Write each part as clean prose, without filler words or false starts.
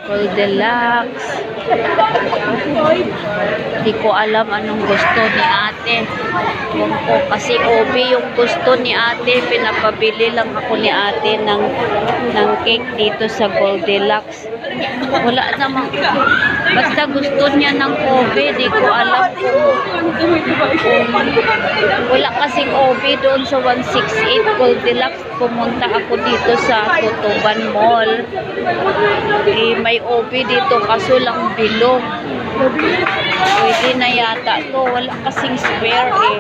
Goldilocks. Hindi ko alam anong gusto ni ate. Kung ko kasi obi yung gusto ni ate, pinapabili lang ako ni ate ng cake dito sa Goldilocks. Wala namang, basta gusto niya ng obi, di ko alam kung wala kasing obi doon sa 168 Goldilocks. Pumunta ako dito sa Tutuban Mall. Eh, may obi dito kaso lang bilog. Pwede na yata to. Wala kasing spare eh.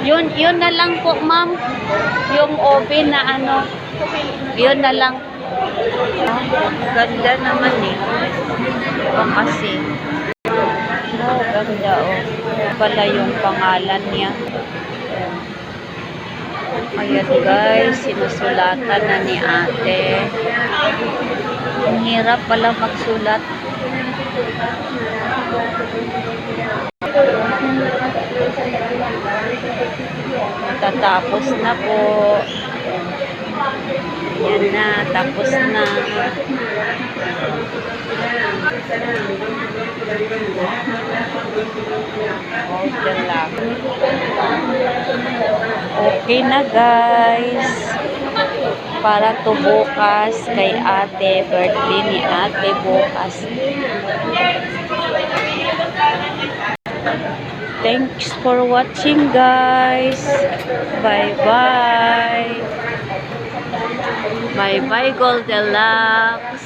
Yun na lang po, ma'am. Yung obi na ano. Yun na lang. Ganda naman eh. Kasi. Oh, ganda oh. Pala yung pangalan niya. Ayan guys, sinusulatan na ni ate. Ang hirap pala magsulat. Matatapos na po. Yan na, tapos na. Okay na guys. Para to bukas kay ate. Birthday ni ate bukas. Thanks for watching guys. Bye bye. Bye bye Goldilocks.